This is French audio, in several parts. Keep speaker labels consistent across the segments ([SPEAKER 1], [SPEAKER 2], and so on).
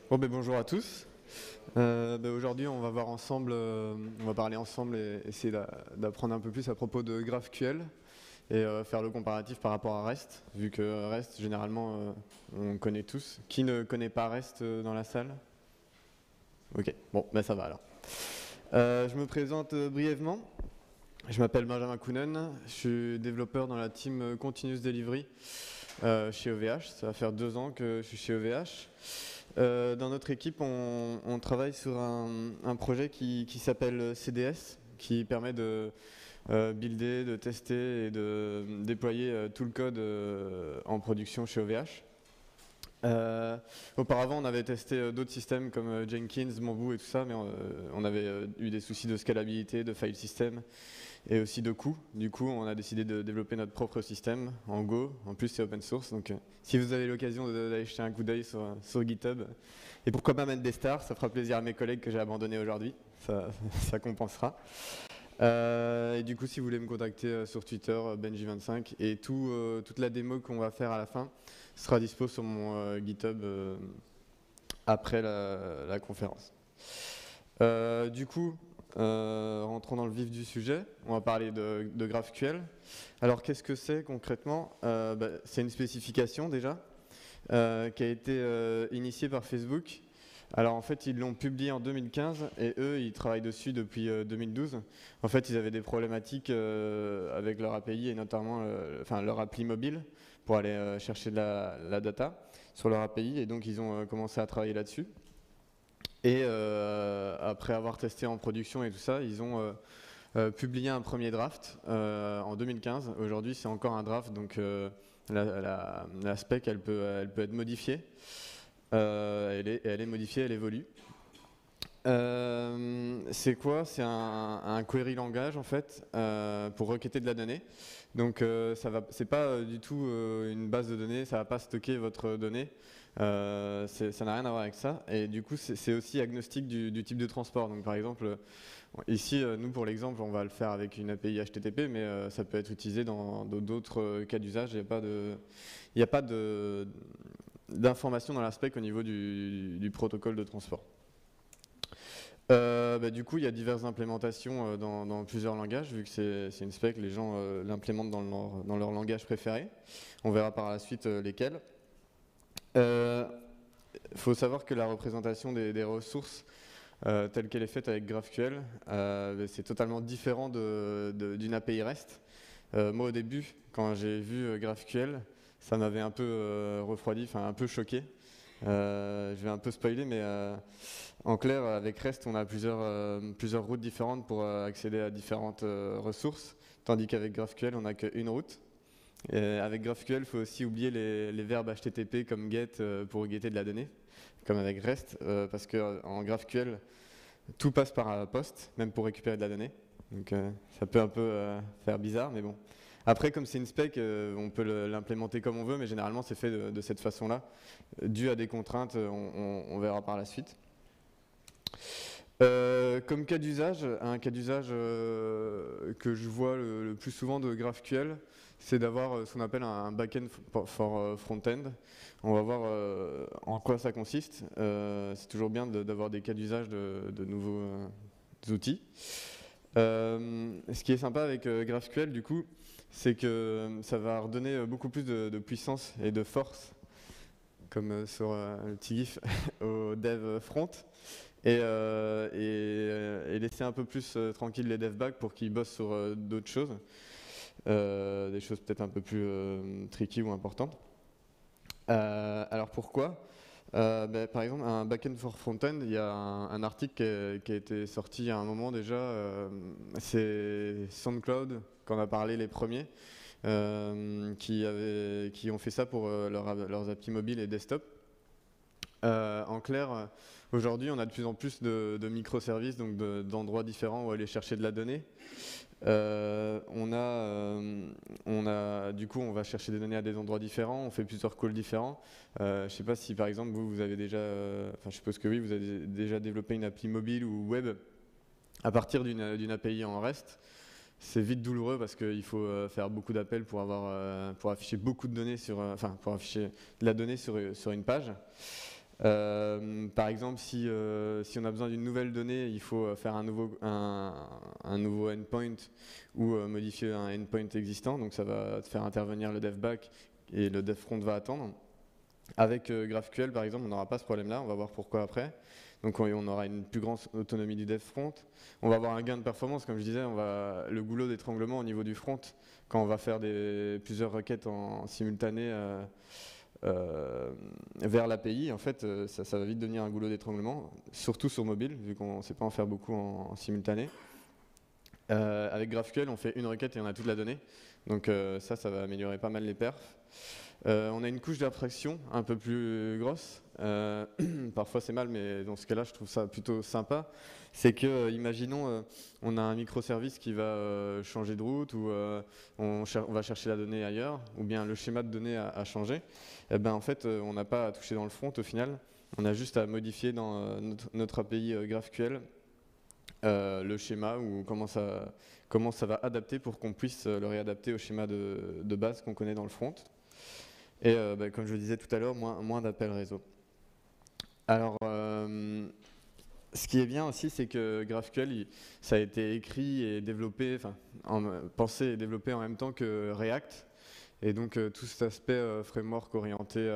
[SPEAKER 1] Bon, bonjour à tous. Aujourd'hui, on va voir ensemble, on va parler ensemble et essayer d'apprendre un peu plus à propos de GraphQL et faire le comparatif par rapport à REST, vu que REST, généralement, on connaît tous. Qui ne connaît pas REST dans la salle? Ok, bon, ça va alors. Je me présente brièvement. Je m'appelle Benjamin Kounen, je suis développeur dans la team Continuous Delivery chez OVH. Ça va faire 2 ans que je suis chez OVH. Dans notre équipe, on travaille sur un projet qui s'appelle CDS, qui permet de builder, de tester et de déployer tout le code en production chez OVH. Auparavant, on avait testé d'autres systèmes comme Jenkins, Bamboo et tout ça, mais on avait eu des soucis de scalabilité, de file system et aussi de coûts. Du coup, on a décidé de développer notre propre système en Go. En plus, c'est open source, donc si vous avez l'occasion d'aller jeter un coup d'œil sur GitHub, et pourquoi pas mettre des stars, ça fera plaisir à mes collègues que j'ai abandonnés aujourd'hui, ça compensera. Et du coup, si vous voulez me contacter sur Twitter, Benji25, et toute la démo qu'on va faire à la fin sera dispo sur mon GitHub après la conférence. Du coup, rentrons dans le vif du sujet, on va parler de GraphQL. Alors qu'est-ce que c'est concrètement? C'est une spécification déjà qui a été initiée par Facebook. Alors en fait ils l'ont publié en 2015 et eux ils travaillent dessus depuis 2012. En fait ils avaient des problématiques avec leur API et notamment leur appli mobile pour aller chercher de la data sur leur API et donc ils ont commencé à travailler là-dessus. Et après avoir testé en production et tout ça, ils ont publié un premier draft en 2015. Aujourd'hui, c'est encore un draft, donc la spec, elle peut être modifiée. Elle est modifiée, elle évolue. C'est quoi? C'est un query langage en fait pour requêter de la donnée. Donc c'est pas du tout une base de données, ça va pas stocker votre donnée. Ça n'a rien à voir avec ça. Et du coup, c'est aussi agnostique du type de transport. Donc par exemple, ici, nous pour l'exemple, on va le faire avec une API HTTP, mais ça peut être utilisé dans d'autres cas d'usage. Il n'y a pas d'information dans la spec au niveau du protocole de transport. Du coup, il y a diverses implémentations dans plusieurs langages, vu que c'est une spec, les gens l'implémentent dans leur langage préféré. On verra par la suite lesquels. Il faut savoir que la représentation des ressources telle qu'elle est faite avec GraphQL, c'est totalement différent d'une API REST. Moi au début, quand j'ai vu GraphQL, ça m'avait un peu refroidi, enfin un peu choqué. Je vais un peu spoiler, mais en clair, avec REST, on a plusieurs routes différentes pour accéder à différentes ressources, tandis qu'avec GraphQL, on n'a qu'une route. Et avec GraphQL, il faut aussi oublier les verbes HTTP comme get pour getter de la donnée, comme avec REST, parce qu'en GraphQL, tout passe par post, même pour récupérer de la donnée. Donc ça peut un peu faire bizarre, mais bon. Après, comme c'est une spec, on peut l'implémenter comme on veut, mais généralement c'est fait de cette façon-là, dû à des contraintes, on verra par la suite. Comme cas d'usage, un cas d'usage que je vois le plus souvent de GraphQL, c'est d'avoir ce qu'on appelle un backend for front-end. On va voir en quoi ça consiste. C'est toujours bien d'avoir des cas d'usage de nouveaux outils. Ce qui est sympa avec GraphQL, du coup, c'est que ça va redonner beaucoup plus de puissance et de force, comme sur le petit gif, au dev front. Et laisser un peu plus tranquille les dev back pour qu'ils bossent sur d'autres choses, des choses peut-être un peu plus tricky ou importantes. Alors pourquoi? Par exemple, un backend for front-end, il y a un article qui a été sorti à un moment déjà, c'est SoundCloud, qu'on a parlé les premiers, qui ont fait ça pour leurs applis mobiles et desktop. En clair, aujourd'hui, on a de plus en plus de microservices, donc d'endroits différents où aller chercher de la donnée. Du coup, on va chercher des données à des endroits différents, on fait plusieurs calls différents. Je ne sais pas si, par exemple, vous avez déjà, je suppose que oui, vous avez déjà développé une appli mobile ou web à partir d'une API en REST. C'est vite douloureux parce qu'il faut faire beaucoup d'appels pour afficher beaucoup de données pour afficher de la donnée sur une page. Par exemple, si on a besoin d'une nouvelle donnée, il faut faire un nouveau endpoint ou modifier un endpoint existant. Donc ça va faire intervenir le dev back et le dev front va attendre. Avec GraphQL, par exemple, on n'aura pas ce problème-là. On va voir pourquoi après. Donc on aura une plus grande autonomie du dev front. On va avoir un gain de performance, comme je disais, le goulot d'étranglement au niveau du front, quand on va faire plusieurs requêtes en simultané vers l'API, en fait, ça va vite devenir un goulot d'étranglement, surtout sur mobile, vu qu'on ne sait pas en faire beaucoup en simultané. Avec GraphQL, on fait une requête et on a toute la donnée. Donc ça va améliorer pas mal les perfs. On a une couche d'abstraction un peu plus grosse. Parfois c'est mal, mais dans ce cas-là, je trouve ça plutôt sympa. C'est que, imaginons, on a un microservice qui va changer de route, ou on va chercher la donnée ailleurs, ou bien le schéma de données a changé. Et ben, en fait, on n'a pas à toucher dans le front au final. On a juste à modifier dans notre API GraphQL le schéma, ou comment ça va adapter pour qu'on puisse le réadapter au schéma de base qu'on connaît dans le front. Et comme je le disais tout à l'heure, moins d'appels réseau. Alors, ce qui est bien aussi, c'est que GraphQL, ça a été écrit et développé, pensé et développé en même temps que React. Et donc, tout cet aspect framework orienté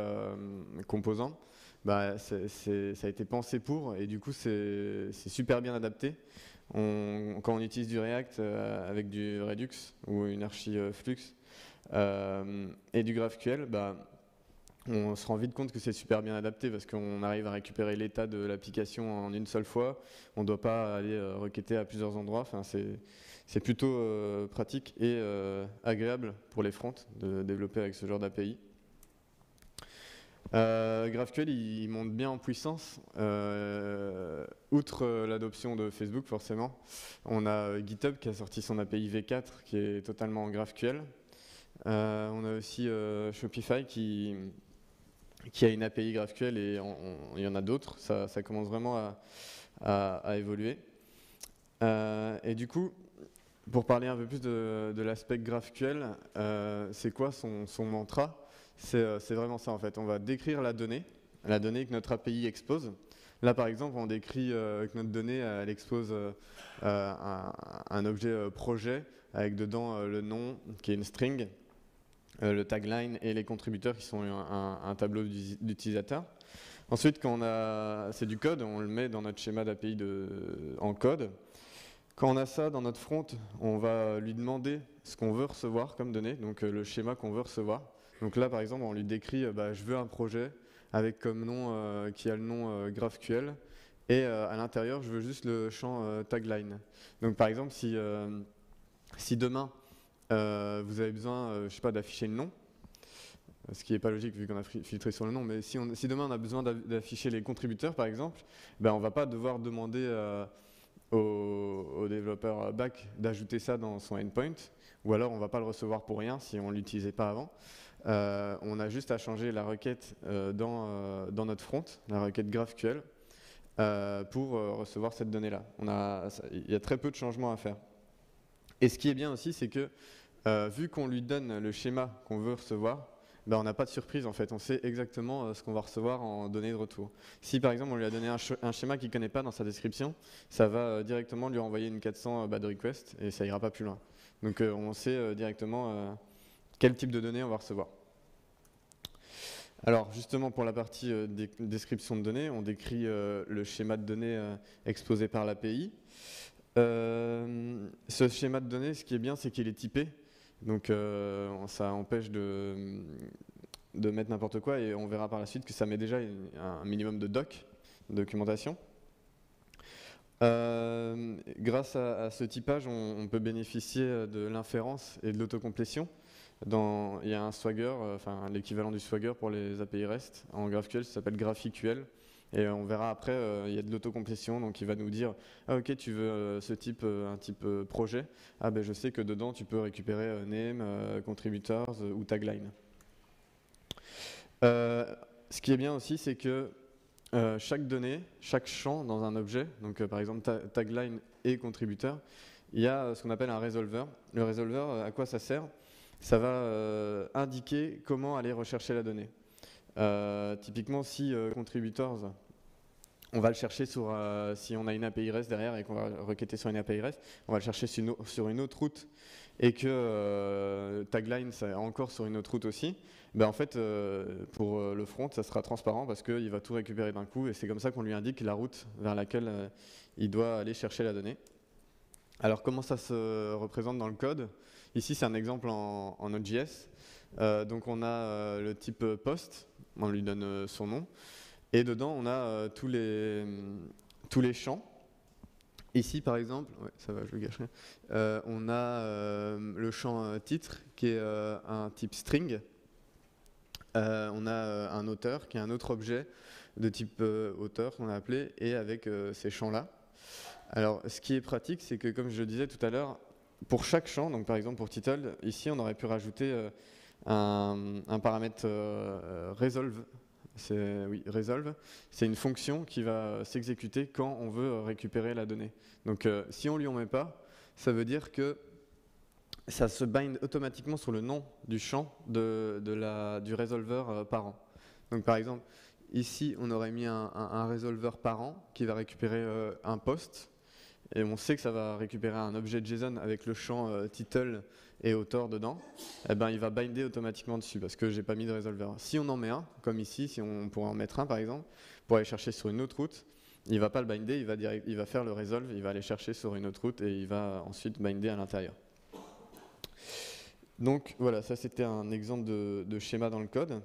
[SPEAKER 1] composant, ça a été pensé pour, et du coup, c'est super bien adapté. Quand on utilise du React avec du Redux ou une archi Flux et du GraphQL, on se rend vite compte que c'est super bien adapté, parce qu'on arrive à récupérer l'état de l'application en une seule fois. On ne doit pas aller requêter à plusieurs endroits. Enfin, c'est plutôt pratique et agréable pour les fronts de développer avec ce genre d'API. GraphQL, il monte bien en puissance. Outre l'adoption de Facebook, forcément, on a GitHub qui a sorti son API V4 qui est totalement en GraphQL. On a aussi Shopify qui a une API GraphQL, et il y en a d'autres. Ça commence vraiment à évoluer. Et du coup, pour parler un peu plus de l'aspect GraphQL, c'est quoi son mantra? C'est vraiment ça en fait. On va décrire la donnée que notre API expose. Là par exemple, on décrit que notre donnée, elle expose un objet projet avec dedans le nom qui est une string, le tagline et les contributeurs qui sont un tableau d'utilisateur. Ensuite, quand c'est du code, on le met dans notre schéma d'API en code. Quand on a ça dans notre front, on va lui demander ce qu'on veut recevoir comme données, donc le schéma qu'on veut recevoir. Donc là, par exemple, on lui décrit je veux un projet avec comme nom qui a le nom GraphQL, et à l'intérieur, je veux juste le champ tagline. Donc par exemple, si demain, vous avez besoin, je sais pas, d'afficher le nom, ce qui n'est pas logique vu qu'on a filtré sur le nom, mais si demain on a besoin d'afficher les contributeurs par exemple, on ne va pas devoir demander au développeur back d'ajouter ça dans son endpoint, ou alors on ne va pas le recevoir pour rien si on ne l'utilisait pas avant. On a juste à changer la requête dans notre front, la requête GraphQL, pour recevoir cette donnée-là. Il y a très peu de changements à faire. Et ce qui est bien aussi, c'est que vu qu'on lui donne le schéma qu'on veut recevoir, on n'a pas de surprise en fait, on sait exactement ce qu'on va recevoir en données de retour. Si par exemple on lui a donné un schéma qu'il ne connaît pas dans sa description, ça va directement lui envoyer une 400 bad request et ça ira pas plus loin. Donc on sait directement quel type de données on va recevoir. Alors justement pour la partie description de données, on décrit le schéma de données exposé par l'API. Ce schéma de données, ce qui est bien, c'est qu'il est typé. Donc ça empêche de mettre n'importe quoi, et on verra par la suite que ça met déjà un minimum de documentation. Grâce à ce typage, on peut bénéficier de l'inférence et de l'autocomplétion. Il y a un Swagger, l'équivalent du Swagger pour les API REST en GraphQL, ça s'appelle GraphQL. Et on verra après, il y a de l'autocomplétion, donc il va nous dire « Ah ok, tu veux ce type, un type projet, ah je sais que dedans tu peux récupérer name, contributors ou tagline ». Ce qui est bien aussi, c'est que chaque donnée, chaque champ dans un objet, donc par exemple tagline et contributeur, il y a ce qu'on appelle un resolver. Le resolver, à quoi ça sert? Ça va indiquer comment aller rechercher la donnée. Typiquement, si contributors, on va le chercher sur, si on a une API REST derrière et qu'on va requêter sur une API REST, on va le chercher sur une autre route et que tagline, c'est encore sur une autre route aussi, ben en fait, pour le front, ça sera transparent parce qu'il va tout récupérer d'un coup et c'est comme ça qu'on lui indique la route vers laquelle il doit aller chercher la donnée. Alors, comment ça se représente dans le code? Ici, c'est un exemple en Node.js. Donc, on a le type post, on lui donne son nom. Et dedans, on a tous les champs. Ici, par exemple, ouais, ça va, je le gâcherai. On a le champ titre, qui est un type string. On a un auteur, qui est un autre objet de type auteur, qu'on a appelé, et avec ces champs-là. Alors, ce qui est pratique, c'est que, comme je le disais tout à l'heure, pour chaque champ, donc par exemple pour title, ici, on aurait pu rajouter un paramètre resolve. Oui, resolve, c'est une fonction qui va s'exécuter quand on veut récupérer la donnée. Donc si on lui en met pas, ça veut dire que ça se bind automatiquement sur le nom du champ du resolver parent. Donc par exemple, ici on aurait mis un resolver parent qui va récupérer un post, et on sait que ça va récupérer un objet JSON avec le champ title et auteur dedans, eh ben, il va binder automatiquement dessus parce que j'ai pas mis de resolver. Si on en met un, comme ici, si on pourrait en mettre un par exemple, pour aller chercher sur une autre route, il va pas le binder, il va faire le resolve, il va aller chercher sur une autre route et il va ensuite binder à l'intérieur. Donc voilà, ça c'était un exemple de schéma dans le code.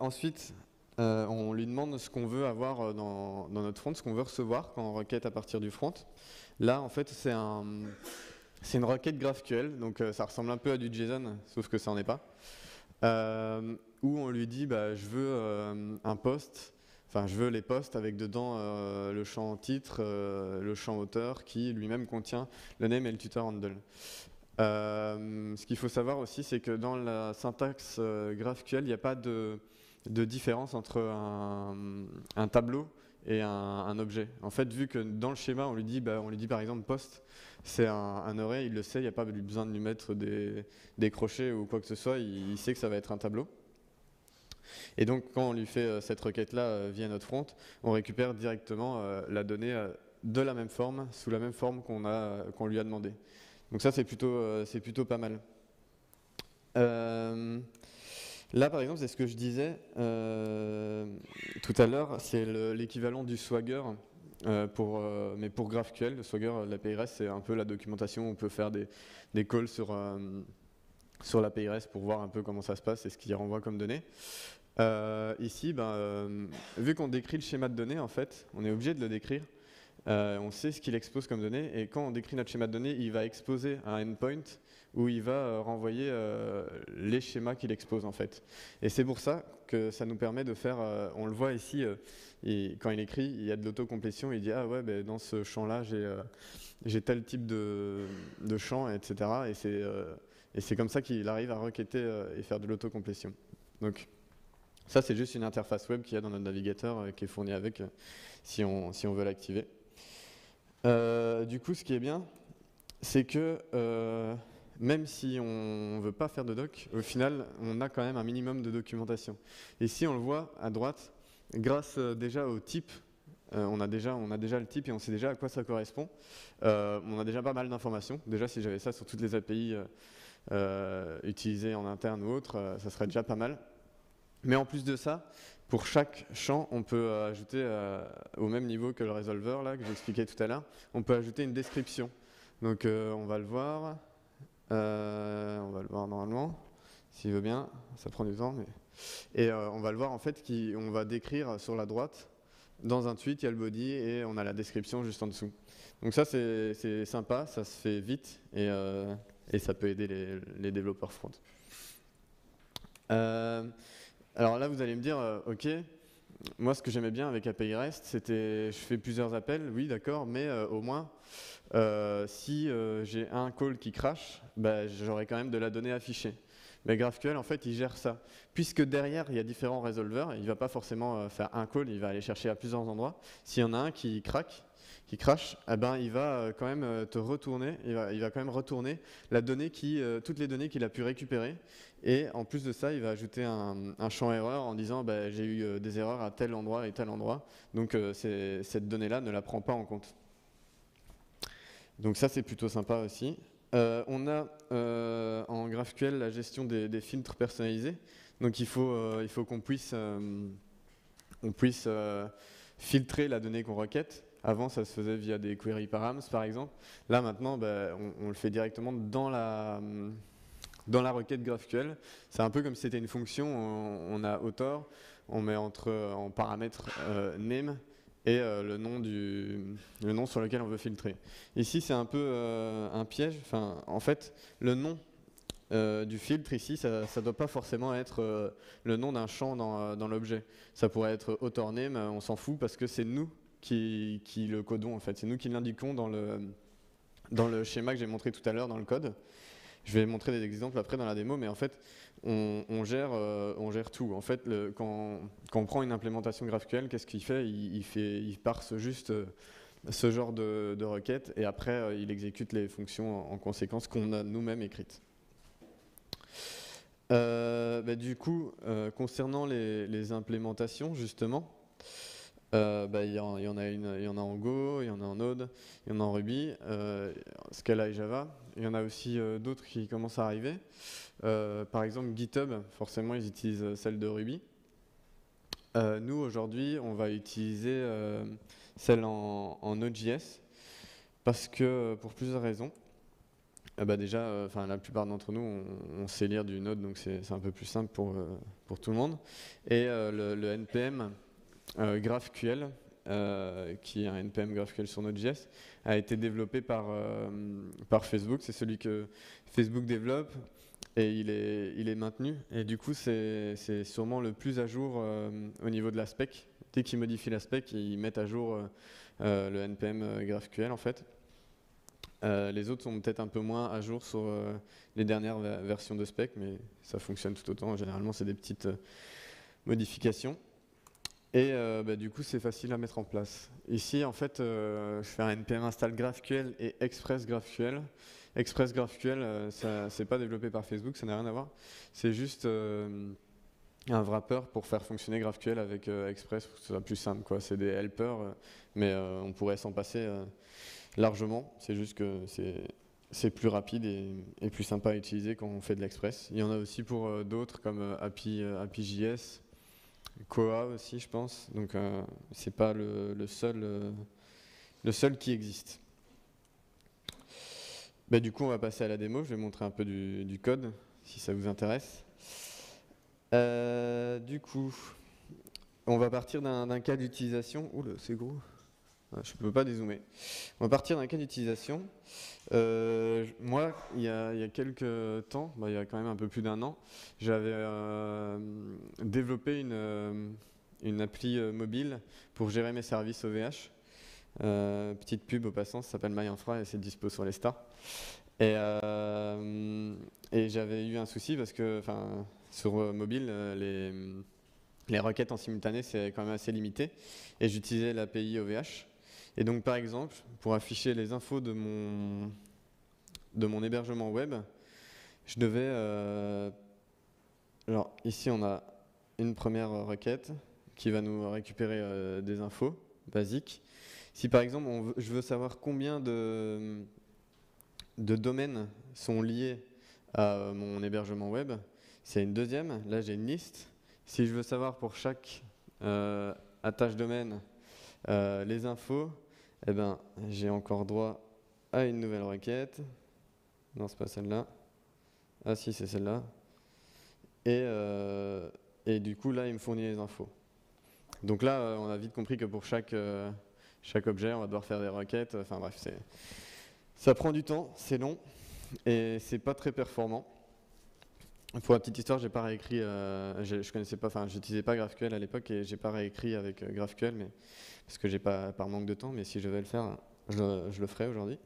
[SPEAKER 1] Ensuite, on lui demande ce qu'on veut avoir dans notre front, ce qu'on veut recevoir quand on requête à partir du front. Là, en fait, c'est une requête GraphQL, donc ça ressemble un peu à du JSON, sauf que ça n'en est pas. Où on lui dit, je veux un post, enfin je veux les posts avec dedans le champ titre, le champ auteur qui lui-même contient le name et le tutor handle. Ce qu'il faut savoir aussi, c'est que dans la syntaxe GraphQL, il n'y a pas de différence entre un tableau et un objet. En fait, vu que dans le schéma, on lui dit par exemple post, c'est un array, il le sait, il n'y a pas besoin de lui mettre des crochets ou quoi que ce soit, il sait que ça va être un tableau. Et donc, quand on lui fait cette requête-là via notre front, on récupère directement la donnée de la même forme, sous la même forme qu'on lui a demandé. Donc ça, c'est plutôt pas mal. Là, par exemple, c'est ce que je disais tout à l'heure, c'est l'équivalent du Swagger, mais pour GraphQL. Le Swagger, l'API REST, c'est un peu la documentation où on peut faire des calls sur l'API REST pour voir un peu comment ça se passe et ce qu'il renvoie comme données. Ici, vu qu'on décrit le schéma de données, en fait, on est obligé de le décrire. On sait ce qu'il expose comme données, et quand on décrit notre schéma de données, il va exposer un endpoint où il va renvoyer les schémas qu'il expose en fait. Et c'est pour ça que ça nous permet de faire, on le voit ici, quand il écrit, il y a de l'autocomplétion, il dit ah ouais, dans ce champ-là, j'ai tel type de champ, etc. Et c'est comme ça qu'il arrive à requêter et faire de l'autocomplétion. Donc ça, c'est juste une interface web qu'il y a dans notre navigateur qui est fournie avec si on veut l'activer. Du coup, ce qui est bien, c'est que même si on ne veut pas faire de doc, au final, on a quand même un minimum de documentation. Et si on le voit à droite, grâce déjà au type, on a déjà le type et on sait déjà à quoi ça correspond. On a déjà pas mal d'informations. Déjà, si j'avais ça sur toutes les API utilisées en interne ou autres, ça serait déjà pas mal. Mais en plus de ça, pour chaque champ, on peut ajouter, au même niveau que le resolver là, que j'expliquais tout à l'heure, on peut ajouter une description. Donc on va le voir normalement, s'il veut bien, ça prend du temps. Et on va le voir en fait, on va décrire sur la droite, dans un tweet, il y a le body et on a la description juste en dessous. Donc ça c'est sympa, ça se fait vite et ça peut aider les développeurs front. Alors là, vous allez me dire, ok, moi ce que j'aimais bien avec API REST, c'était je fais plusieurs appels, oui d'accord, mais au moins, si j'ai un call qui crash, j'aurai quand même de la donnée affichée. Mais GraphQL, en fait, il gère ça. Puisque derrière, il y a différents resolvers, il ne va pas forcément faire un call, il va aller chercher à plusieurs endroits. S'il y en a un qui crash, il va quand même te retourner, il va quand même retourner toutes les données qu'il a pu récupérer Et en plus de ça, il va ajouter un champ erreur en disant bah, j'ai eu des erreurs à tel endroit et tel endroit. Donc cette donnée-là ne la prend pas en compte. Donc ça, c'est plutôt sympa aussi. On a en GraphQL la gestion des filtres personnalisés. Donc il faut qu'on puisse filtrer la donnée qu'on requête. Avant, ça se faisait via des query params, par exemple. Là, maintenant, bah, on le fait directement dans la requête GraphQL. C'est un peu comme si c'était une fonction. On a author, on met en paramètre name et le nom sur lequel on veut filtrer. Ici, c'est un peu un piège. Enfin, en fait, le nom du filtre ici, ça ne doit pas forcément être le nom d'un champ dans l'objet. Ça pourrait être author name, on s'en fout parce que c'est nous qui le codons en fait. C'est nous qui l'indiquons dans le schéma que j'ai montré tout à l'heure dans le code. Je vais montrer des exemples après dans la démo, mais en fait, on gère tout. En fait, quand on prend une implémentation GraphQL, qu'est-ce qu'il fait ? Il parse juste ce genre de requête et après, il exécute les fonctions en conséquence qu'on a nous-mêmes écrites. Du coup, concernant les implémentations, justement, il y en a en Go, il y en a en Node, il y en a en Ruby, Scala et Java. Il y en a aussi d'autres qui commencent à arriver. Par exemple, GitHub, forcément, ils utilisent celle de Ruby. Nous, aujourd'hui, on va utiliser celle en Node.js parce que, pour plusieurs raisons. Déjà, la plupart d'entre nous, on sait lire du Node, donc c'est un peu plus simple pour tout le monde. Et le NPM GraphQL, qui est un NPM GraphQL sur Node.js, a été développé par Facebook. C'est celui que Facebook développe et il est maintenu. Et du coup, c'est sûrement le plus à jour au niveau de la spec. Dès qu'ils modifient la spec, ils mettent à jour le NPM GraphQL en fait. Les autres sont peut-être un peu moins à jour sur les dernières versions de spec, mais ça fonctionne tout autant. Généralement, c'est des petites modifications. Et du coup, c'est facile à mettre en place. Ici, en fait, je fais un npm install GraphQL et Express GraphQL. Express GraphQL, c'est pas développé par Facebook, ça n'a rien à voir. C'est juste un wrapper pour faire fonctionner GraphQL avec Express, pour que ce soit plus simple, quoi. C'est des helpers, mais on pourrait s'en passer largement. C'est juste que c'est plus rapide et plus sympa à utiliser quand on fait de l'Express. Il y en a aussi pour d'autres comme API.js, Koa aussi, je pense. Donc c'est pas le seul qui existe. Du coup, on va passer à la démo. Je vais montrer un peu du code, si ça vous intéresse. Du coup, on va partir d'un cas d'utilisation. Oula, c'est gros. Je ne peux pas dézoomer. On va partir d'un cas d'utilisation. Moi, il y a quelques temps, il y a quand même un peu plus d'un an, j'avais développé une appli mobile pour gérer mes services OVH. Petite pub au passant, ça s'appelle MyInfra et c'est dispo sur les stars. Et j'avais eu un souci parce que sur mobile, les requêtes en simultané, c'est quand même assez limité. Et j'utilisais l'API OVH. Et donc, par exemple, pour afficher les infos de mon hébergement web, je devais... alors, ici, on a une première requête qui va nous récupérer des infos basiques. Si, par exemple, je veux savoir combien de domaines sont liés à mon hébergement web, c'est une deuxième. Là, j'ai une liste. Si je veux savoir pour chaque attache domaine les infos, j'ai encore droit à une nouvelle requête. Non, c'est pas celle-là. Ah si, c'est celle-là. Et du coup, là, il me fournit les infos. Donc là, on a vite compris que pour chaque objet, on va devoir faire des requêtes. Enfin bref, ça prend du temps, c'est long et c'est pas très performant. Pour la petite histoire, j'ai pas réécrit, je connaissais pas, j'utilisais pas GraphQL à l'époque et j'ai pas réécrit avec GraphQL, mais parce que j'ai pas par manque de temps, mais si je devais le faire, je le ferais aujourd'hui.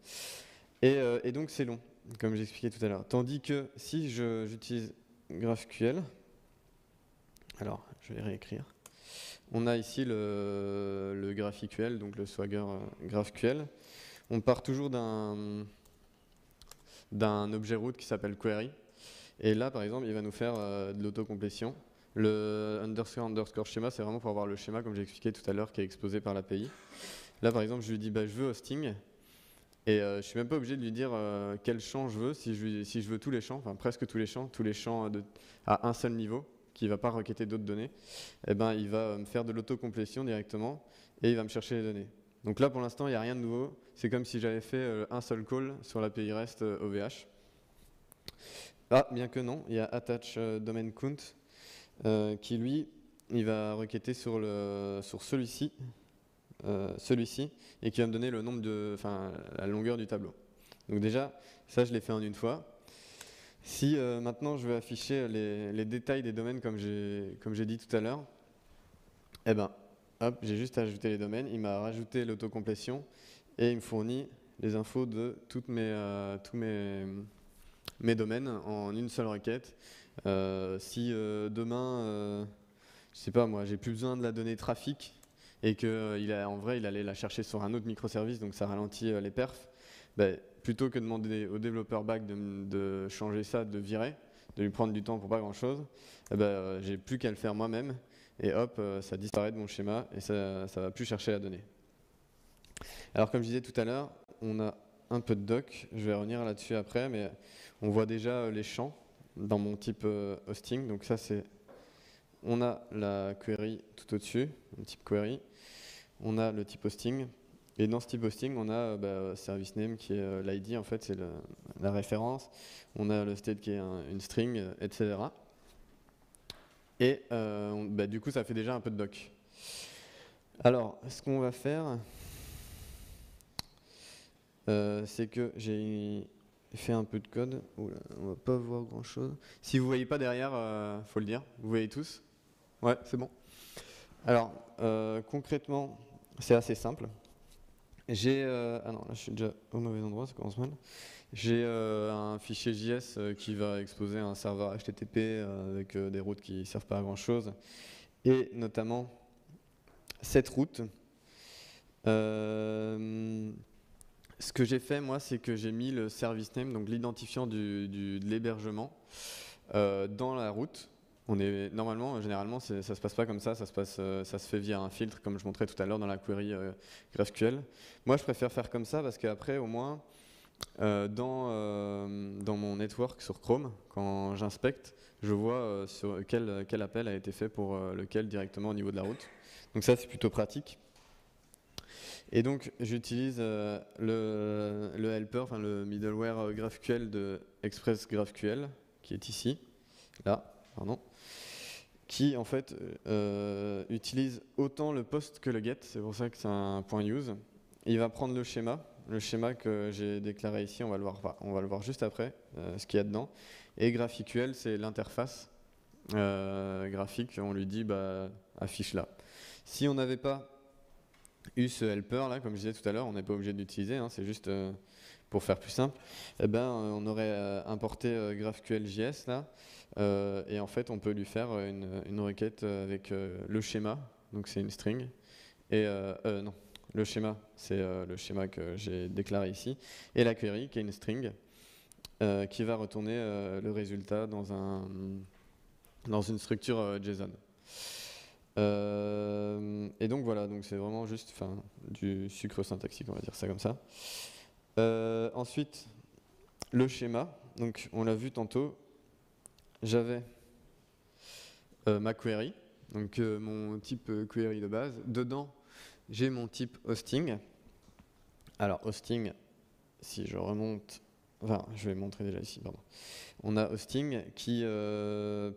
[SPEAKER 1] Et donc c'est long, comme j'expliquais tout à l'heure. Tandis que si j'utilise GraphQL, alors je vais réécrire. On a ici le GraphQL, donc le Swagger GraphQL. On part toujours d'un objet root qui s'appelle query. Et là, par exemple, il va nous faire de l'autocomplétion. Le underscore schéma, c'est vraiment pour avoir le schéma, comme j'ai expliqué tout à l'heure, qui est exposé par l'API. Là, par exemple, je lui dis bah, je veux hosting. Et je ne suis même pas obligé de lui dire quel champ je veux, si je veux tous les champs, enfin presque tous les champs à un seul niveau, qui ne va pas requêter d'autres données, eh ben, il va me faire de l'autocomplétion directement et il va me chercher les données. Donc là, pour l'instant, il n'y a rien de nouveau. C'est comme si j'avais fait un seul call sur l'API REST OVH. Ah, bien que non, il y a attach domain count qui, lui, il va requêter sur celui-ci. Et qui va me donner le nombre la longueur du tableau. Donc déjà, ça je l'ai fait en une fois. Si maintenant je veux afficher les détails des domaines comme j'ai dit tout à l'heure, eh ben, hop, j'ai juste à ajouter les domaines, il m'a rajouté l'autocomplétion et il me fournit les infos de tous mes domaines en une seule requête. Si demain, je sais pas moi, j'ai plus besoin de la donnée trafic, et qu'en vrai, il allait la chercher sur un autre microservice, donc ça ralentit les perfs, bah, plutôt que de demander au développeur back de changer ça, de virer, de lui prendre du temps pour pas grand-chose, j'ai plus qu'à le faire moi-même, et hop, ça disparaît de mon schéma, et ça va plus chercher la donnée. Alors comme je disais tout à l'heure, on a un peu de doc, je vais revenir là-dessus après, mais on voit déjà les champs dans mon type hosting, donc ça c'est... On a la query tout au-dessus, le type query. On a le type hosting. Et dans ce type hosting, on a service name qui est l'ID, en fait, c'est la référence. On a le state qui est une string, etc. Et du coup, ça fait déjà un peu de doc. Alors, ce qu'on va faire, c'est que j'ai fait un peu de code. Oula, on va pas voir grand-chose. Si vous voyez pas derrière, faut le dire. Vous voyez tous? Ouais, c'est bon. Alors, concrètement, c'est assez simple. Ah non, là je suis déjà au mauvais endroit, ça commence mal. J'ai un fichier JS qui va exposer un serveur HTTP avec des routes qui ne servent pas à grand chose. Et notamment, cette route. Ce que j'ai fait, moi, c'est que j'ai mis le service name, donc l'identifiant de l'hébergement, dans la route. Normalement, généralement, ça se passe pas comme ça se fait via un filtre, comme je montrais tout à l'heure dans la query GraphQL. Moi, je préfère faire comme ça parce qu'après, au moins, dans mon network sur Chrome, quand j'inspecte, je vois sur quel appel a été fait pour lequel directement au niveau de la route. Donc ça, c'est plutôt pratique. Et donc, j'utilise le helper, enfin le middleware GraphQL de Express GraphQL, qui est ici, là, pardon, qui en fait utilise autant le post que le get, c'est pour ça que c'est un point use. Il va prendre le schéma que j'ai déclaré ici, on va le voir juste après, ce qu'il y a dedans. Et GraphQL, c'est l'interface graphique, on lui dit affiche là. Si on n'avait pas eu ce helper là, comme je disais tout à l'heure, on n'est pas obligé de l'utiliser, hein, c'est juste pour faire plus simple, on aurait importé GraphQL.js là, et en fait on peut lui faire une requête avec le schéma, donc c'est une string, et non, le schéma, c'est le schéma que j'ai déclaré ici, et la query qui est une string, qui va retourner le résultat dans une structure JSON. Et donc voilà, donc c'est vraiment juste du sucre syntaxique, on va dire ça comme ça. Ensuite, le schéma, donc on l'a vu tantôt, j'avais ma query, donc mon type query de base. Dedans, j'ai mon type hosting. Alors hosting, si je remonte, je vais montrer déjà ici, pardon. On a hosting qui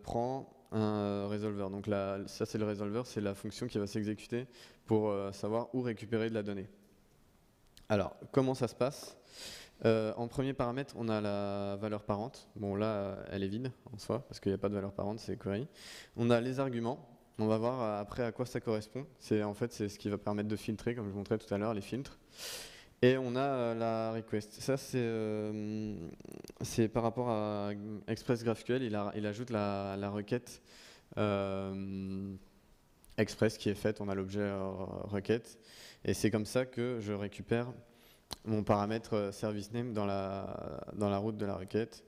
[SPEAKER 1] prend un resolver. Donc là, ça c'est le resolver, c'est la fonction qui va s'exécuter pour savoir où récupérer de la donnée. Alors, comment ça se passe? En premier paramètre, on a la valeur parente. Bon là, elle est vide en soi, parce qu'il n'y a pas de valeur parente, c'est query. On a les arguments. On va voir après à quoi ça correspond. En fait, c'est ce qui va permettre de filtrer, comme je montrais tout à l'heure, les filtres. Et on a la request. Ça, c'est par rapport à Express GraphQL, il ajoute la requête Express qui est faite, on a l'objet requête. Et c'est comme ça que je récupère mon paramètre service name dans la route de la requête.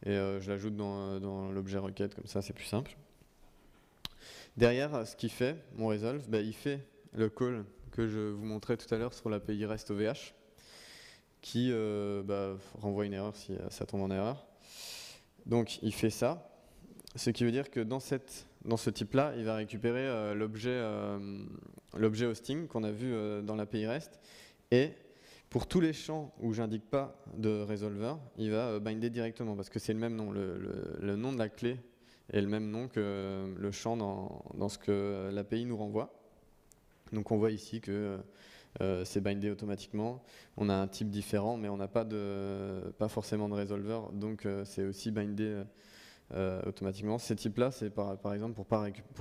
[SPEAKER 1] et je l'ajoute dans l'objet requête, comme ça c'est plus simple. Derrière, ce qu'il fait, mon resolve, bah, il fait le call que je vous montrais tout à l'heure sur l'API REST OVH, qui bah, renvoie une erreur si ça tombe en erreur. Donc il fait ça, ce qui veut dire que dans ce type-là, il va récupérer l'objet hosting qu'on a vu dans l'API REST, et pour tous les champs où j'indique pas de resolver, il va binder directement, parce que c'est le même nom, le nom de la clé est le même nom que le champ dans ce que l'API nous renvoie. Donc on voit ici que c'est bindé automatiquement. On a un type différent, mais on n'a pas forcément de resolver, donc c'est aussi bindé automatiquement. Ces types-là, c'est par exemple pour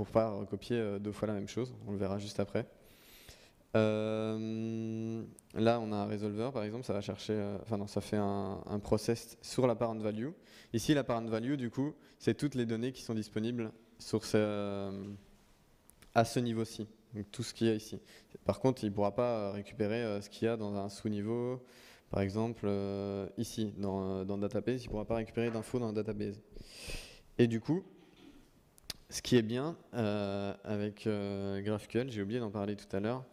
[SPEAKER 1] pas recopier deux fois la même chose. On le verra juste après. Là, on a un resolver, par exemple, ça va chercher, ça fait un process sur la parent value. Ici, la parent value, du coup, c'est toutes les données qui sont disponibles à ce niveau-ci, donc tout ce qu'il y a ici. Par contre, il ne pourra pas récupérer ce qu'il y a dans un sous-niveau. Par exemple, ici, dans database, il ne pourra pas récupérer d'infos dans le database. Et du coup, ce qui est bien avec GraphQL, j'ai oublié d'en parler tout à l'heure,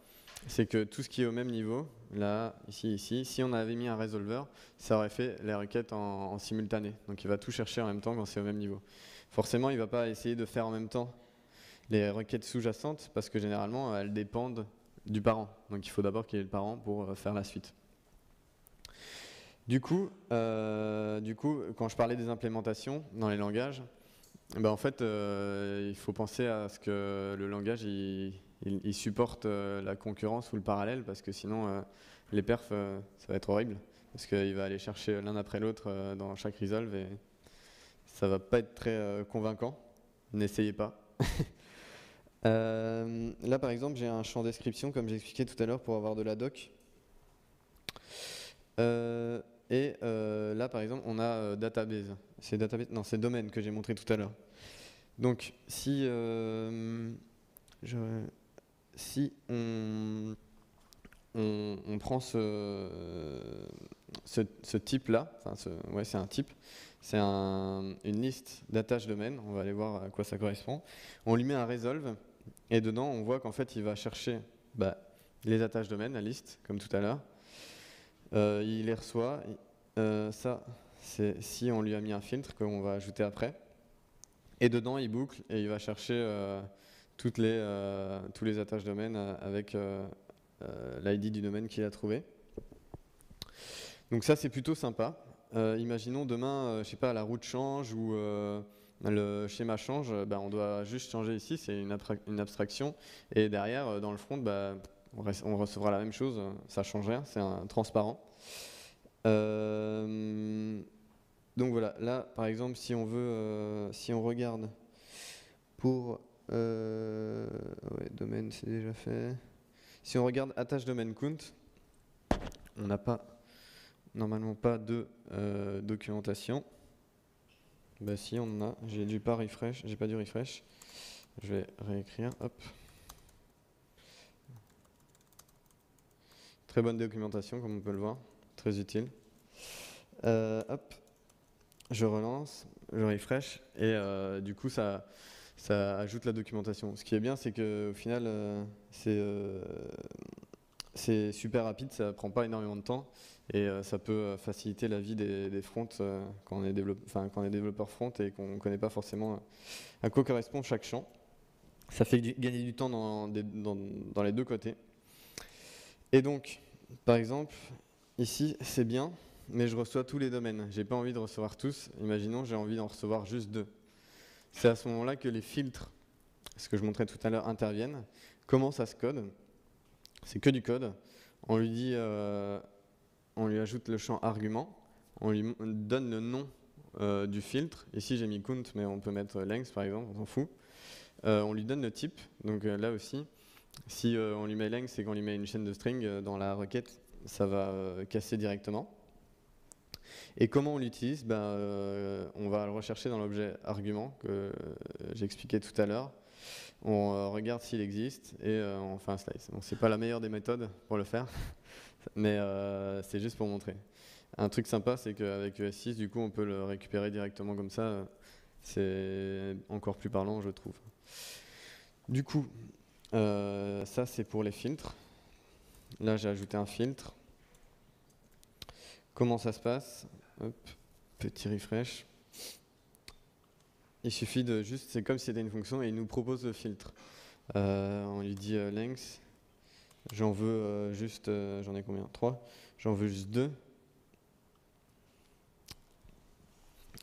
[SPEAKER 1] c'est que tout ce qui est au même niveau, là, ici, si on avait mis un resolver, ça aurait fait les requêtes en simultané. Donc il va tout chercher en même temps quand c'est au même niveau. Forcément, il ne va pas essayer de faire en même temps les requêtes sous-jacentes, parce que généralement, elles dépendent du parent. Donc il faut d'abord qu'il y ait le parent pour faire la suite. Du coup, quand je parlais des implémentations dans les langages, en fait, il faut penser à ce que le langage il supporte la concurrence ou le parallèle, parce que sinon les perfs ça va être horrible, parce qu'il va aller chercher l'un après l'autre dans chaque resolve et ça va pas être très convaincant. N'essayez pas. Là par exemple j'ai un champ description comme j'expliquais tout à l'heure pour avoir de la doc. Là par exemple on a database. C'est domaine que j'ai montré tout à l'heure. Donc si on prend ce type-là, ouais, c'est un type, c'est une liste d'attaches domaines, on va aller voir à quoi ça correspond. On lui met un resolve, et dedans, on voit qu'en fait, il va chercher les attaches domaines, la liste, comme tout à l'heure. Il les reçoit. Ça, c'est si on lui a mis un filtre qu'on va ajouter après. Et dedans, il boucle et il va chercher tous les attaches domaines avec l'ID du domaine qu'il a trouvé. Donc ça, c'est plutôt sympa. Imaginons demain, je sais pas, la route change ou le schéma change, on doit juste changer ici, c'est une abstraction. Et derrière, dans le front, on recevra la même chose, ça ne change rien, c'est transparent. Donc voilà, là par exemple, si on regarde pour ouais, domaine, c'est déjà fait. Si on regarde attache domaine count, on n'a normalement pas de documentation. Bah si, on en a. J'ai pas du refresh. Je vais réécrire, hop. Très bonne documentation, comme on peut le voir, très utile. Hop, je relance, je refresh, et du coup ça ajoute la documentation. Ce qui est bien, c'est qu'au final, c'est super rapide, ça prend pas énormément de temps, et ça peut faciliter la vie des fronts quand on est développeur front et qu'on ne connaît pas forcément à quoi correspond chaque champ. Ça fait gagner du temps dans les deux côtés. Et donc, par exemple, ici, c'est bien, mais je reçois tous les domaines. J'ai pas envie de recevoir tous. Imaginons, j'ai envie d'en recevoir juste 2. C'est à ce moment-là que les filtres, ce que je montrais tout à l'heure, interviennent. Comment ça se code? C'est que du code. On lui dit, on lui ajoute le champ argument. On lui donne le nom du filtre. Ici, j'ai mis count, mais on peut mettre length, par exemple, on s'en fout. On lui donne le type. Donc là aussi, si on lui met length et qu'on lui met une chaîne de string dans la requête, ça va casser directement. Et comment on l'utilise? On va le rechercher dans l'objet argument que j'ai expliqué tout à l'heure. On regarde s'il existe et on fait un slice. Bon, c'est pas la meilleure des méthodes pour le faire, mais c'est juste pour montrer. un truc sympa, c'est qu'avec ES6, du coup, on peut le récupérer directement comme ça. C'est encore plus parlant, je trouve. Du coup, ça, c'est pour les filtres. Là, j'ai ajouté un filtre. Comment ça se passe? Hop, petit refresh. Il suffit de juste, c'est comme si c'était une fonction et il nous propose le filtre. On lui dit length. J'en veux juste, j'en ai combien? 3. J'en veux juste 2.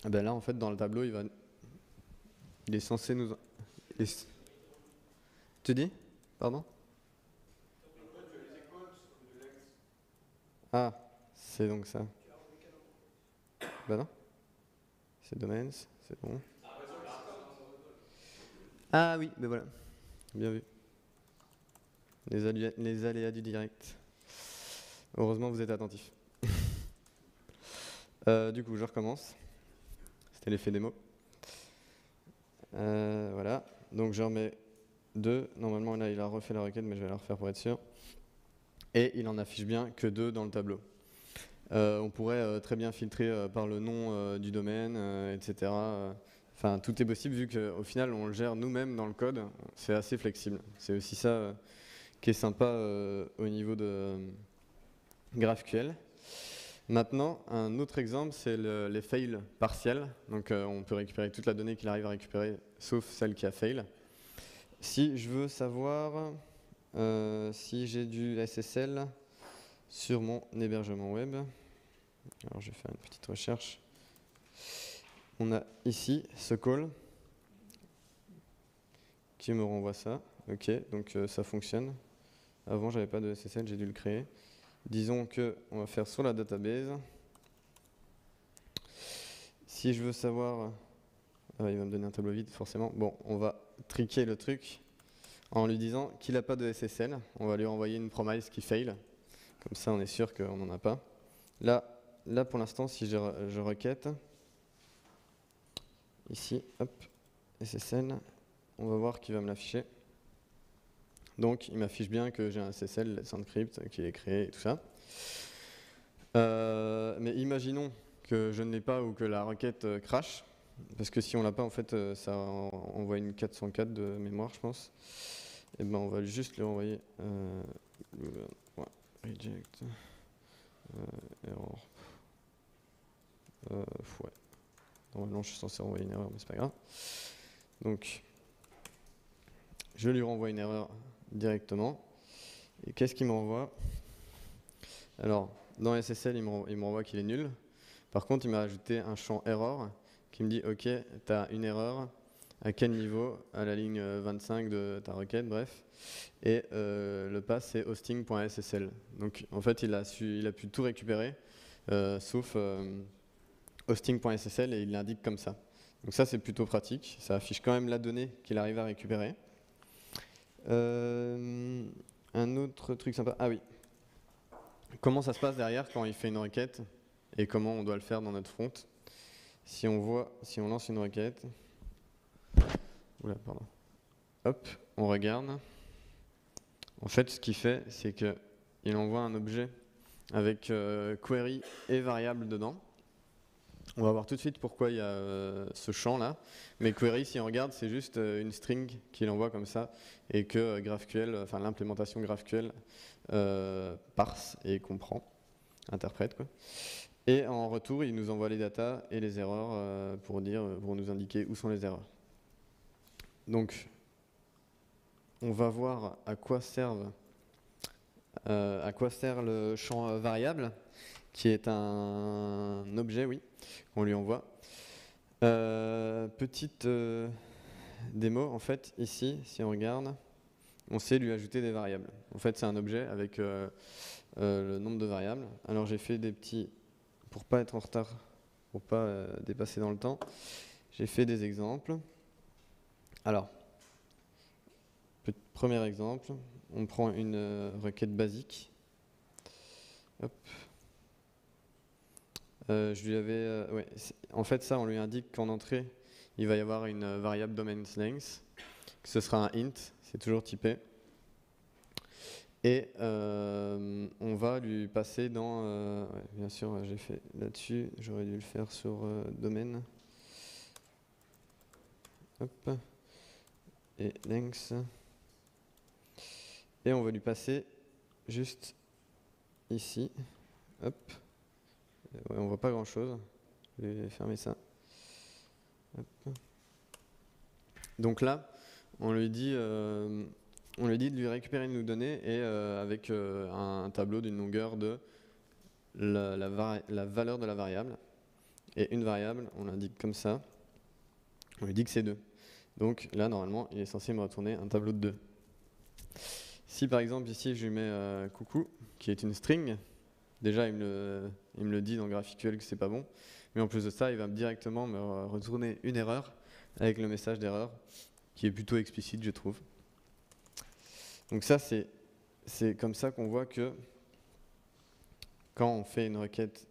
[SPEAKER 1] Et ben là, en fait, dans le tableau, il est censé nous... Tu dis? Pardon? Ah, c'est donc ça. Bah non. C'est domains, c'est bon. Ah oui, ben voilà. Bien vu. Les aléas du direct. Heureusement, vous êtes attentifs. Du coup, je recommence. C'était l'effet démo. Voilà. Donc, j'en mets 2. Normalement, là, il a refait la requête, mais je vais la refaire pour être sûr. Et il en affiche bien que 2 dans le tableau. On pourrait très bien filtrer par le nom du domaine, etc. Enfin, tout est possible vu qu'au final, on le gère nous-mêmes dans le code. C'est assez flexible. C'est aussi ça qui est sympa au niveau de GraphQL. Maintenant, un autre exemple, c'est les fails partiels. Donc, on peut récupérer toute la donnée qu'il arrive à récupérer, sauf celle qui a fail. Si je veux savoir si j'ai du SSL sur mon hébergement web, alors je vais faire une petite recherche. On a ici ce call qui me renvoie ça. Ok, donc ça fonctionne. Avant, j'avais pas de SSL, j'ai dû le créer. Disons qu'on va faire sur la database. Si je veux savoir, il va me donner un tableau vide forcément. Bon, on va tricker le truc en lui disant qu'il n'a pas de SSL. On va lui envoyer une promise qui fail. Comme ça, on est sûr qu'on n'en a pas. Là pour l'instant, si je requête, ici, hop, SSL, on va voir qu'il va me l'afficher. Donc, il m'affiche bien que j'ai un SSL, Let's Encrypt, qui est créé et tout ça. Mais imaginons que je ne l'ai pas ou que la requête crash. Parce que si on l'a pas, en fait, ça envoie une 404 de mémoire, je pense. Et ben, on va juste lui envoyer reject error. Ouais. Normalement, je suis censé renvoyer une erreur, mais c'est pas grave. Donc, je lui renvoie une erreur directement. Et qu'est-ce qu'il m'envoie? Alors, dans SSL, il me renvoie qu'il est nul. Par contre, il m'a ajouté un champ error qui me dit « Ok, tu as une erreur. À quel niveau? À la ligne 25 de ta requête, bref. » Et le pass, c'est hosting.ssl. Donc, en fait, il a pu tout récupérer, sauf hosting.ssl, et il l'indique comme ça. Donc ça, c'est plutôt pratique. Ça affiche quand même la donnée qu'il arrive à récupérer. Un autre truc sympa. Ah oui. Comment ça se passe derrière quand il fait une requête et comment on doit le faire dans notre front. Si on lance une requête, oula, pardon. Hop, on regarde. En fait, ce qu'il fait, c'est qu'il envoie un objet avec query et variable dedans. On va voir tout de suite pourquoi il y a ce champ-là. Mais query, si on regarde, c'est juste une string qu'il envoie comme ça et que GraphQL, enfin l'implémentation GraphQL parse et comprend, interprète, quoi. Et en retour, il nous envoie les datas et les erreurs pour nous indiquer où sont les erreurs. Donc, on va voir à quoi sert le champ variable, qui est un objet, oui, qu'on lui envoie. Petite démo, en fait, ici, si on regarde, on sait lui ajouter des variables. En fait, c'est un objet avec le nombre de variables. Alors, j'ai fait des petits, pour pas être en retard, pour pas dépasser dans le temps, j'ai fait des exemples. Alors, premier exemple, on prend une requête basique. Hop. Je lui avais, ouais, en fait, ça, on lui indique qu'en entrée, il va y avoir une variable domain length, que ce sera un int, c'est toujours typé. Et on va lui passer dans... ouais, bien sûr, j'ai fait là-dessus, j'aurais dû le faire sur domaine. Hop. Et length. Et on va lui passer juste ici. Hop. Ouais, on voit pas grand-chose. Je vais fermer ça. Hop. Donc là, on lui dit de lui récupérer une donnée et avec un tableau d'une longueur de la valeur de la variable. Et une variable, on l'indique comme ça. On lui dit que c'est 2. Donc là, normalement, il est censé me retourner un tableau de 2. Si par exemple ici je lui mets coucou, qui est une string, déjà il me le dit dans GraphQL que c'est pas bon, mais en plus de ça, il va directement me retourner une erreur avec le message d'erreur, qui est plutôt explicite, je trouve. Donc ça, c'est comme ça qu'on voit que quand on fait une requête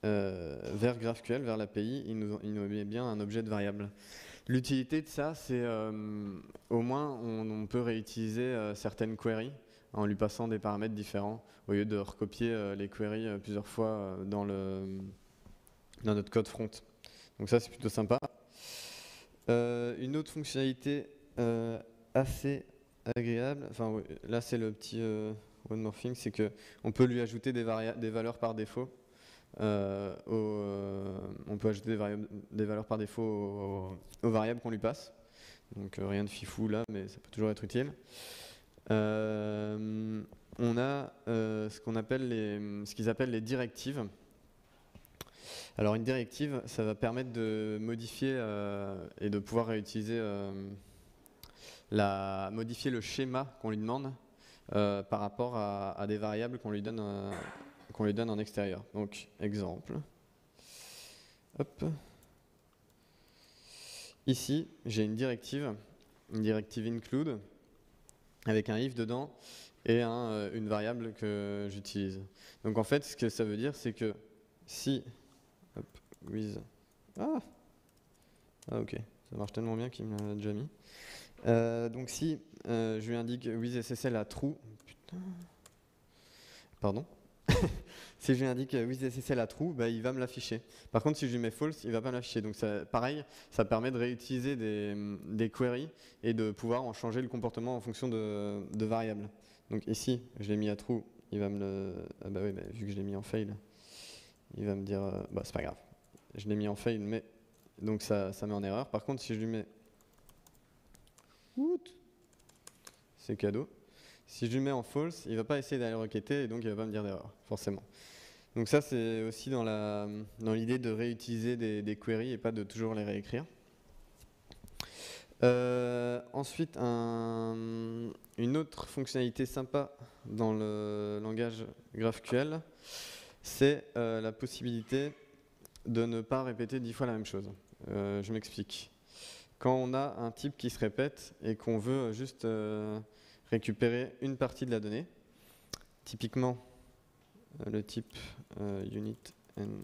[SPEAKER 1] vers GraphQL, vers l'API, il nous met bien un objet de variable. L'utilité de ça, c'est au moins on peut réutiliser certaines queries en lui passant des paramètres différents au lieu de recopier les queries plusieurs fois dans notre code front. Donc ça, c'est plutôt sympa. Une autre fonctionnalité assez agréable, enfin là c'est le petit one more thing, c'est qu'on peut lui ajouter des valeurs par défaut. On peut ajouter des valeurs par défaut aux variables qu'on lui passe. Donc rien de fifou là, mais ça peut toujours être utile. On a ce qu'ils appellent les directives. Alors une directive, ça va permettre de modifier et de pouvoir réutiliser, modifier le schéma qu'on lui demande par rapport à des variables qu'on lui donne en extérieur. Donc, exemple. Hop. Ici, j'ai une directive include, avec un if dedans et une variable que j'utilise. Donc en fait, ce que ça veut dire, c'est que si... Hop, with... Ah ok, ça marche tellement bien qu'il me l'a déjà mis. Donc si je lui indique with SSL à true... Putain... Pardon. Si je lui indique with SSL à true, bah, il va me l'afficher. Par contre, si je lui mets false, il ne va pas me l'afficher. Donc ça, pareil, ça permet de réutiliser des queries et de pouvoir en changer le comportement en fonction de variables. Donc ici, je l'ai mis à true, il va me le... Ah bah oui, bah, vu que je l'ai mis en fail, il va me dire... bah c'est pas grave. Je l'ai mis en fail, mais... Donc ça met en erreur. Par contre, si je lui mets... C'est cadeau. Si je lui mets en false, il ne va pas essayer d'aller requêter et donc il ne va pas me dire d'erreur, forcément. Donc ça, c'est aussi dans l'idée de réutiliser des queries et pas de toujours les réécrire. Ensuite, une autre fonctionnalité sympa dans le langage GraphQL, c'est la possibilité de ne pas répéter 10 fois la même chose. Je m'explique. Quand on a un type qui se répète et qu'on veut juste récupérer une partie de la donnée, typiquement le type unit and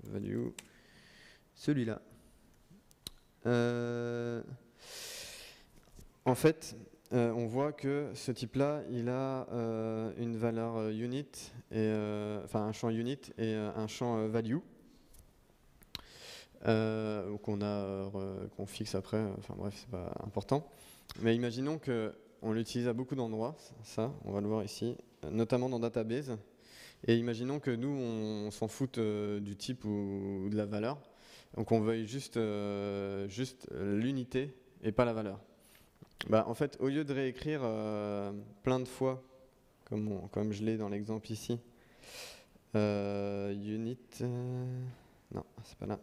[SPEAKER 1] value, celui-là. En fait, on voit que ce type-là, il a une valeur unit, enfin un champ unit et un champ value. Qu'on fixe après, enfin bref, c'est pas important. Mais imaginons qu'on l'utilise à beaucoup d'endroits, ça, on va le voir ici, notamment dans database. Et imaginons que nous, on s'en fout du type ou de la valeur, donc on veuille juste l'unité et pas la valeur. Bah, en fait, au lieu de réécrire plein de fois, comme je l'ai dans l'exemple ici, unit, non, c'est pas là.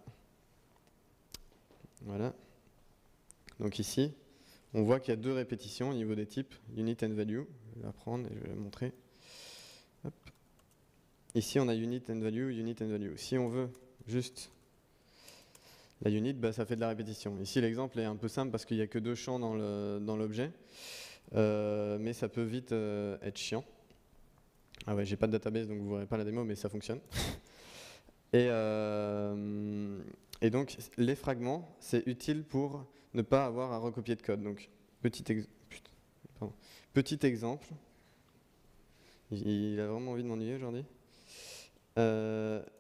[SPEAKER 1] Voilà. Donc ici, on voit qu'il y a 2 répétitions au niveau des types, unit and value. Je vais la prendre et je vais la montrer. Hop. Ici, on a unit and value, unit and value. Si on veut juste la unit, bah, ça fait de la répétition. Ici, l'exemple est un peu simple parce qu'il n'y a que 2 champs dans l'objet, mais ça peut vite être chiant. Ah ouais, j'ai pas de database, donc vous ne verrez pas la démo, mais ça fonctionne. Et donc, les fragments, c'est utile pour ne pas avoir à recopier de code. Donc, petit exemple. Putain, pardon. Petit exemple. Il a vraiment envie de m'ennuyer aujourd'hui.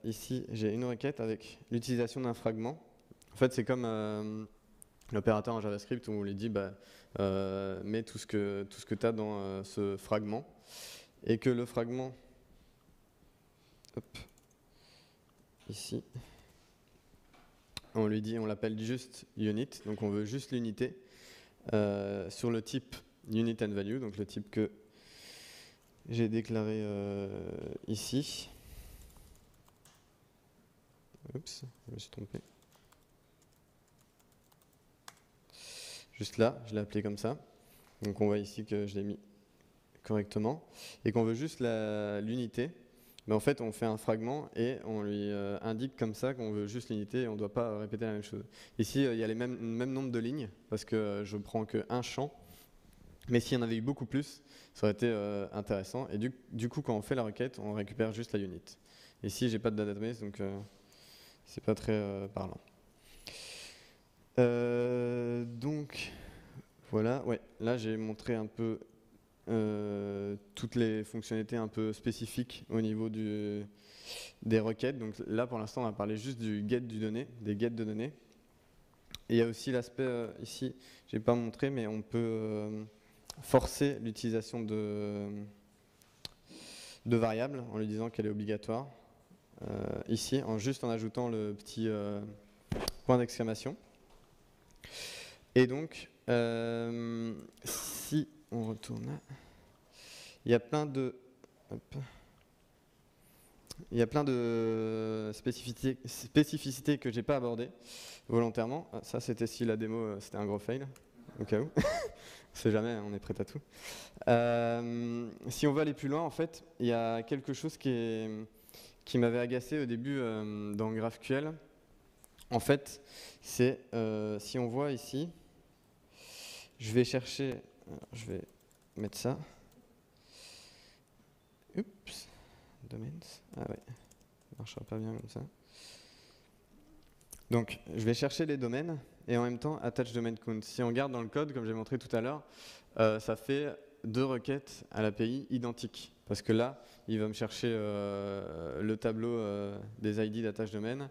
[SPEAKER 1] Ici, j'ai une requête avec l'utilisation d'un fragment. En fait, c'est comme l'opérateur en JavaScript où on lui dit mets tout ce que tu as dans ce fragment et que le fragment, hop, ici, on lui dit, on l'appelle juste unit, donc on veut juste l'unité sur le type unit and value, donc le type que j'ai déclaré ici. Oups, je me suis trompé. Juste là, je l'ai appelé comme ça. Donc on voit ici que je l'ai mis correctement. Et qu'on veut juste l'unité. Mais en fait, on fait un fragment et on lui indique comme ça qu'on veut juste l'unité et on ne doit pas répéter la même chose. Ici, il y a le même nombre de lignes parce que je prends qu'un champ. Mais s'il y en avait eu beaucoup plus, ça aurait été intéressant. Et du coup, quand on fait la requête, on récupère juste la unit. Ici, j'ai pas de database, donc c'est pas très parlant. Donc, voilà. Ouais, là, j'ai montré un peu toutes les fonctionnalités un peu spécifiques au niveau des requêtes. Donc là, pour l'instant, on va parler juste du get des get de données. Et il y a aussi l'aspect ici, je n'ai pas montré, mais on peut forcer l'utilisation de variables en lui disant qu'elle est obligatoire. Ici, juste en ajoutant le petit point d'exclamation. Et donc, si on retourne là, il y a plein de spécificités que j'ai pas abordées volontairement. Ça, c'était si la démo, c'était un gros fail, au cas où. On sait jamais, on est prêt à tout. Si on veut aller plus loin, en fait, il y a quelque chose qui m'avait agacé au début dans GraphQL. En fait, c'est si on voit ici, je vais chercher, je vais mettre ça. Oups, domains. Ah ouais, ça marchera pas bien comme ça. Donc, je vais chercher les domaines et en même temps attach domain count. Si on regarde dans le code, comme j'ai montré tout à l'heure, ça fait 2 requêtes à l'API identiques. Parce que là, il va me chercher le tableau des ID d'attach domaine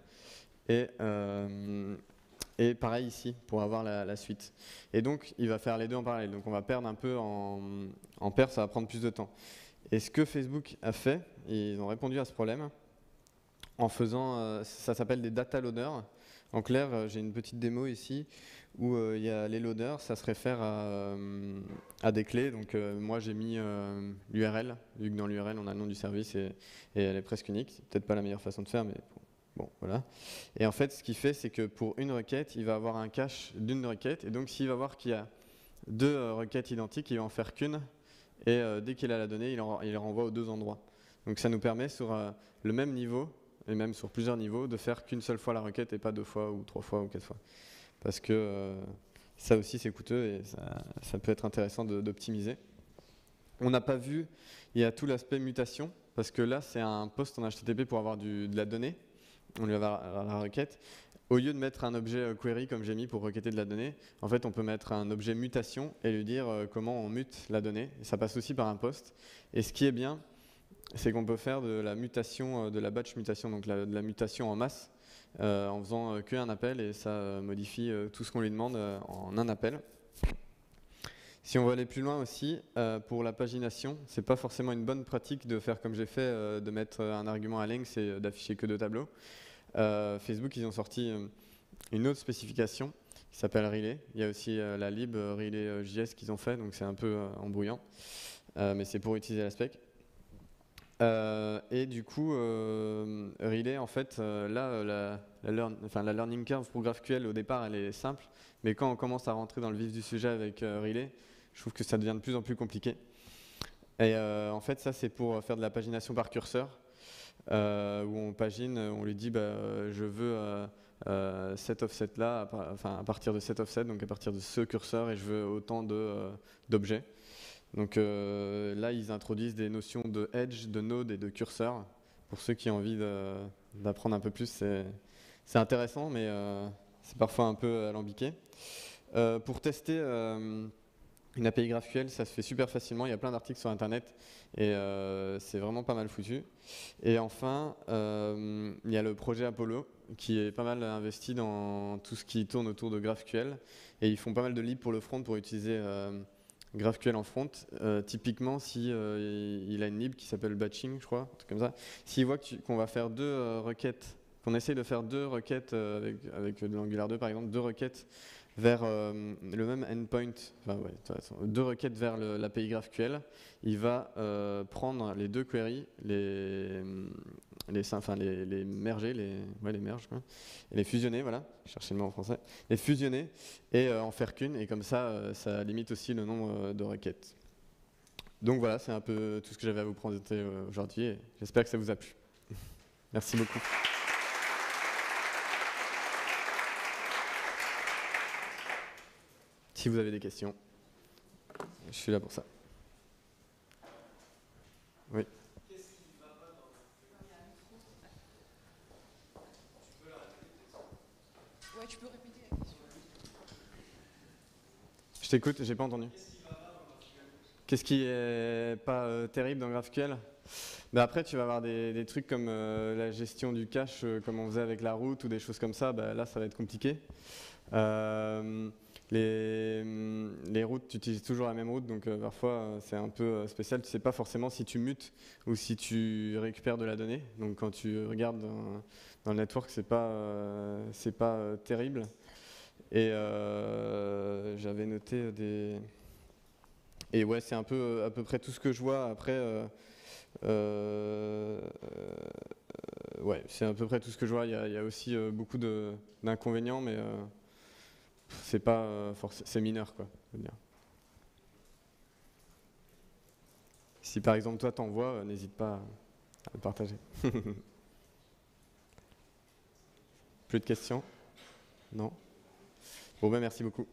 [SPEAKER 1] et pareil ici pour avoir la suite. Et donc, il va faire les deux en parallèle. Donc, on va perdre un peu en paire, ça va prendre plus de temps. Et ce que Facebook a fait, ils ont répondu à ce problème en faisant, ça s'appelle des data loaders. En clair, j'ai une petite démo ici où il y a les loaders, ça se réfère à des clés. Donc moi j'ai mis l'URL, vu que dans l'URL on a le nom du service et elle est presque unique. C'est peut-être pas la meilleure façon de faire, mais bon, voilà. Et en fait, ce qu'il fait, c'est que pour une requête, il va avoir un cache d'une requête. Et donc s'il va voir qu'il y a 2 requêtes identiques, il va en faire qu'une. Et dès qu'il a la donnée, il les renvoie aux 2 endroits. Donc ça nous permet sur le même niveau, et même sur plusieurs niveaux, de faire qu'une seule fois la requête et pas 2 fois ou 3 fois ou 4 fois. Parce que ça aussi c'est coûteux et ça peut être intéressant d'optimiser. On n'a pas vu, il y a tout l'aspect mutation, parce que là c'est un post en HTTP pour avoir de la donnée, on lui va avoir la requête. Au lieu de mettre un objet query comme j'ai mis pour requêter de la donnée, en fait on peut mettre un objet mutation et lui dire comment on mute la donnée. Et ça passe aussi par un post. Et ce qui est bien, c'est qu'on peut faire de la mutation, de la batch mutation, donc de la mutation en masse, en faisant qu'un appel et ça modifie tout ce qu'on lui demande en un appel. Si on veut aller plus loin aussi, pour la pagination, c'est pas forcément une bonne pratique de faire comme j'ai fait, de mettre un argument à length et d'afficher que 2 tableaux. Facebook, ils ont sorti une autre spécification qui s'appelle Relay. Il y a aussi la lib Relay.js qu'ils ont fait, donc c'est un peu embrouillant, mais c'est pour utiliser la spec. Et du coup, Relay, en fait, là, la learning curve pour GraphQL, au départ, elle est simple, mais quand on commence à rentrer dans le vif du sujet avec Relay, je trouve que ça devient de plus en plus compliqué. Et en fait, ça, c'est pour faire de la pagination par curseur. Où on pagine, on lui dit je veux cet offset là, à partir de cet offset, donc à partir de ce curseur, et je veux autant d'objets. Donc là, ils introduisent des notions de edge, de node et de curseur. Pour ceux qui ont envie d'apprendre un peu plus, c'est intéressant, mais c'est parfois un peu alambiqué. Pour tester Une API GraphQL, ça se fait super facilement, il y a plein d'articles sur internet et c'est vraiment pas mal foutu. Et enfin, il y a le projet Apollo qui est pas mal investi dans tout ce qui tourne autour de GraphQL et ils font pas mal de libs pour le front pour utiliser GraphQL en front. Typiquement, si il a une lib qui s'appelle batching, je crois, un truc comme ça, s'il voit qu'on va faire deux requêtes, qu'on essaye de faire deux requêtes avec de l'Angular 2 par exemple, deux requêtes vers le même endpoint, enfin, ouais, de toute façon, deux requêtes vers l'API GraphQL, il va prendre les deux queries, les merger, les merge, quoi, et les fusionner, voilà, je cherchais le mot en français, les fusionner et en faire qu'une, et comme ça, ça limite aussi le nombre de requêtes. Donc voilà, c'est un peu tout ce que j'avais à vous présenter aujourd'hui, et j'espère que ça vous a plu. Merci beaucoup. Si vous avez des questions, je suis là pour ça. Oui.
[SPEAKER 2] Ouais, tu peux répéter la question.
[SPEAKER 1] Je t'écoute, j'ai pas entendu. Qu'est-ce qui est pas terrible dans GraphQL? Bah après, tu vas avoir des trucs comme la gestion du cache, comme on faisait avec la route ou des choses comme ça. Bah, là, ça va être compliqué. Les routes, tu utilises toujours la même route, donc parfois c'est un peu spécial. Tu sais pas forcément si tu mutes ou si tu récupères de la donnée. Donc quand tu regardes dans le network, c'est pas terrible. Et j'avais noté des... Et ouais, c'est un peu à peu près tout ce que je vois. Après, ouais, c'est à peu près tout ce que je vois. Il y a aussi beaucoup d'inconvénients, mais c'est pas c'est mineur, quoi, je veux dire. Si par exemple toi t'en vois, n'hésite pas à le partager. Plus de questions? Non? Bon ben merci beaucoup.